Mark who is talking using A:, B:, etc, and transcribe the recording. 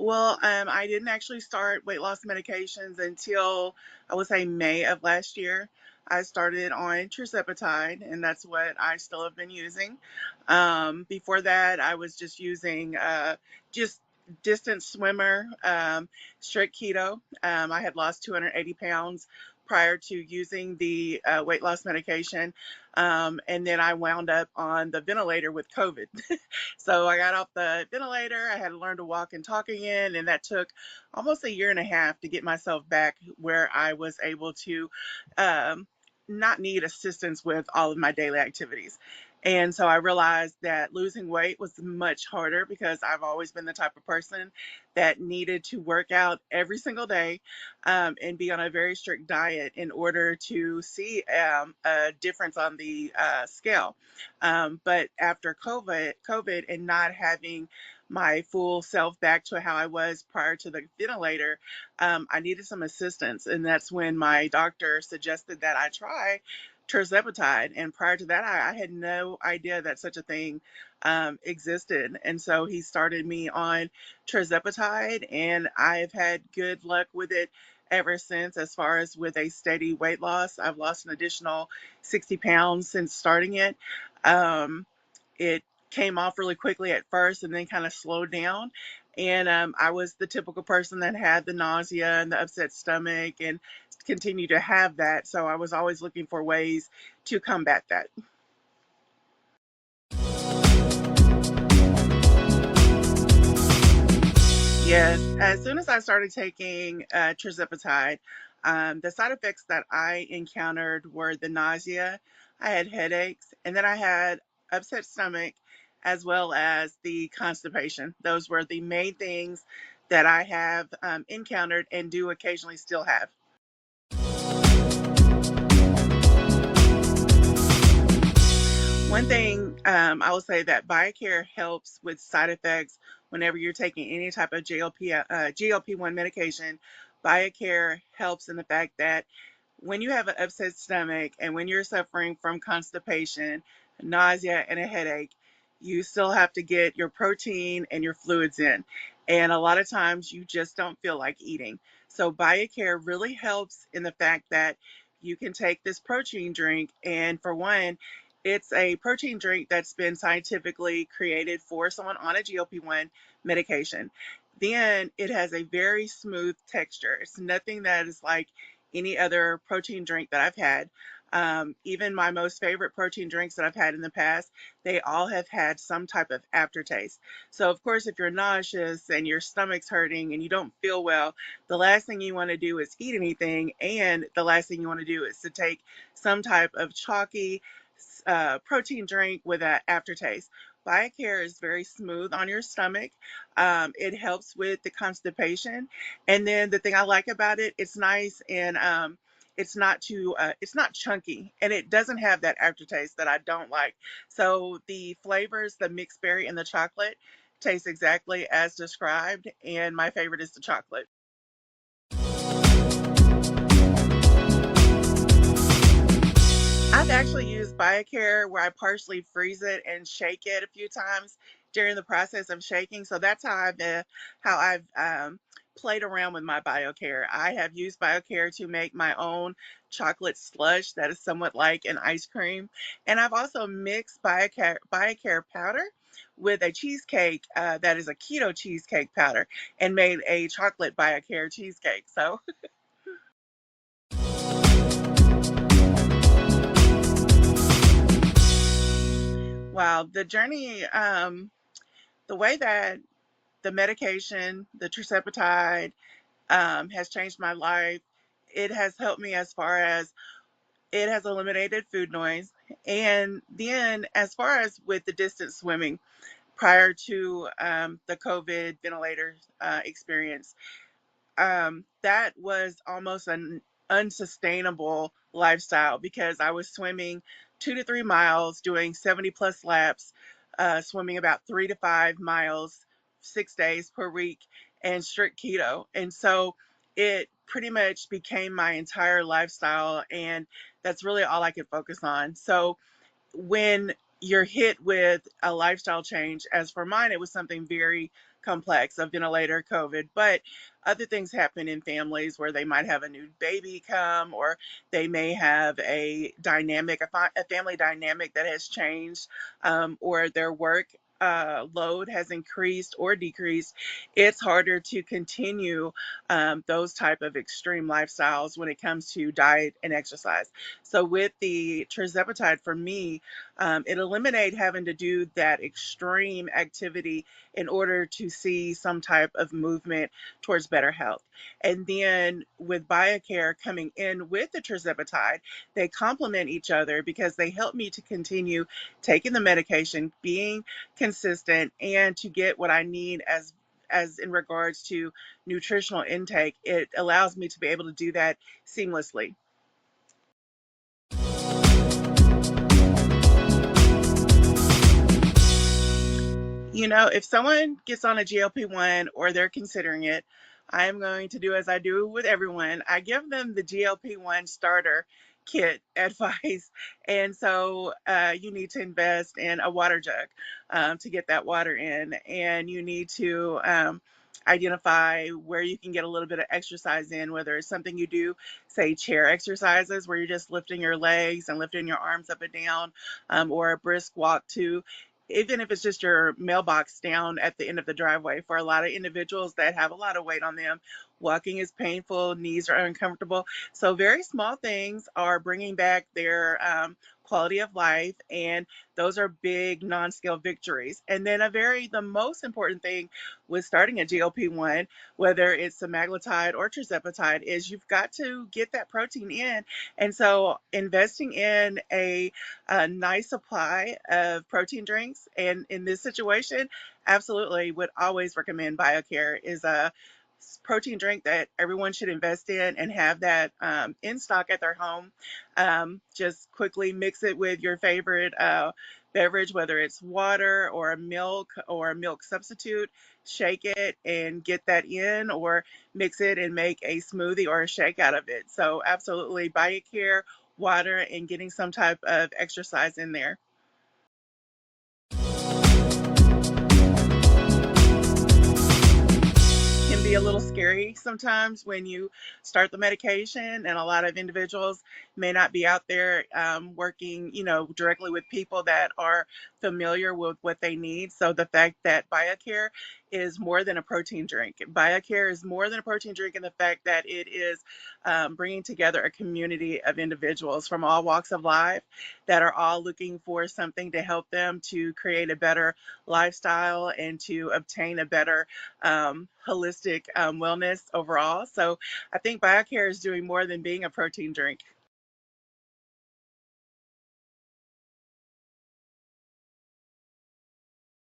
A: Well, I didn't actually start weight loss medications until I would say May of last year. I started on tirzepatide, and that's what I still have been using. Before that, I was just using just distance swimmer, strict keto. I had lost 280 pounds prior to using the weight loss medication, and then I wound up on the ventilator with COVID. So I got off the ventilator. I had to learn to walk and talk again, and that took almost a year and a half to get myself back where I was able to um, not need assistance with all of my daily activities. And so I realized that losing weight was much harder because I've always been the type of person that needed to work out every single day, and be on a very strict diet in order to see a difference on the scale. But after COVID and not having my full self back to how I was prior to the ventilator, I needed some assistance. And that's when my doctor suggested that I try tirzepatide. And prior to that, I had no idea that such a thing existed. And so he started me on tirzepatide, and I've had good luck with it ever since. As far as with a steady weight loss, I've lost an additional 60 pounds since starting it. Um, it came off really quickly at first and then kind of slowed down. And I was the typical person that had the nausea and the upset stomach and continue to have that. So I was always looking for ways to combat that. Yes, as soon as I started taking tirzepatide, the side effects that I encountered were the nausea, I had headaches, and then I had upset stomach as well as the constipation. Those were the main things that I have encountered and do occasionally still have. One thing I will say that Biocare helps with side effects whenever you're taking any type of GLP-1 medication. Biocare helps in the fact that when you have an upset stomach and when you're suffering from constipation, nausea, and a headache, you still have to get your protein and your fluids in. And a lot of times you just don't feel like eating. So Biocare really helps in the fact that you can take this protein drink, and for one, it's a protein drink that's been scientifically created for someone on a GLP-1 medication. Then it has a very smooth texture. It's nothing that is like any other protein drink that I've had. Even my most favorite protein drinks that I've had in the past, they all have had some type of aftertaste. So, of course, if you're nauseous and your stomach's hurting and you don't feel well, the last thing you want to do is eat anything. And the last thing you want to do is to take some type of chalky protein drink with an aftertaste. Biocare is very smooth on your stomach. It helps with the constipation, and then the thing I like about it, it's nice and it's not chunky, and it doesn't have that aftertaste that I don't like. So the flavors, the mixed berry and the chocolate, taste exactly as described, and my favorite is the chocolate. I've actually used Biocare where I partially freeze it and shake it a few times during the process of shaking. So that's how I've played around with my Biocare. I have used Biocare to make my own chocolate slush that is somewhat like an ice cream, and I've also mixed Biocare powder with a cheesecake that is a keto cheesecake powder and made a chocolate Biocare cheesecake. So wow, the journey, the way that the medication, the tirzepatide, has changed my life. It has helped me as far as it has eliminated food noise. And then, as far as with the distance swimming, prior to the COVID ventilator experience, that was almost an unsustainable lifestyle because I was swimming 2 to 3 miles, doing 70 plus laps, swimming about 3 to 5 miles, 6 days per week, and strict keto. And so it pretty much became my entire lifestyle, and that's really all I could focus on. So when you're hit with a lifestyle change, as for mine, it was something very complex, a ventilator, COVID, but other things happen in families where they might have a new baby come, or they may have a dynamic, a family dynamic that has changed, or their work load has increased or decreased. It's harder to continue those type of extreme lifestyles when it comes to diet and exercise. So with the tirzepatide, for me, it eliminated having to do that extreme activity in order to see some type of movement towards better health. And then with Biocare coming in with the tirzepatide, they complement each other because they help me to continue taking the medication, being consistent, and to get what I need as in regards to nutritional intake. It allows me to be able to do that seamlessly. If someone gets on a GLP-1 or they're considering it, I'm going to do as I do with everyone. I give them the GLP-1 starter kit advice. And so you need to invest in a water jug to get that water in. And you need to identify where you can get a little bit of exercise in, whether it's something you do, say chair exercises, where you're just lifting your legs and lifting your arms up and down, or a brisk walk too, even if it's just your mailbox down at the end of the driveway. For a lot of individuals that have a lot of weight on them, walking is painful, knees are uncomfortable. So very small things are bringing back their quality of life, and those are big non-scale victories. And then the most important thing with starting a GLP-1, whether it's semaglutide or tirzepatide, is you've got to get that protein in. And so investing in a nice supply of protein drinks. And in this situation, absolutely would always recommend Biocare is a protein drink that everyone should invest in and have that in stock at their home. Just quickly mix it with your favorite beverage, whether it's water or a milk substitute. Shake it and get that in, or mix it and make a smoothie or a shake out of it. So absolutely, Biocare, water, and getting some type of exercise in there. Can be a little scary sometimes when you start the medication, and a lot of individuals may not be out there working, directly with people that are familiar with what they need. So the fact that Biocare is more than a protein drink. Biocare is more than a protein drink in the fact that it is bringing together a community of individuals from all walks of life that are all looking for something to help them to create a better lifestyle and to obtain a better holistic wellness overall. So I think Biocare is doing more than being a protein drink.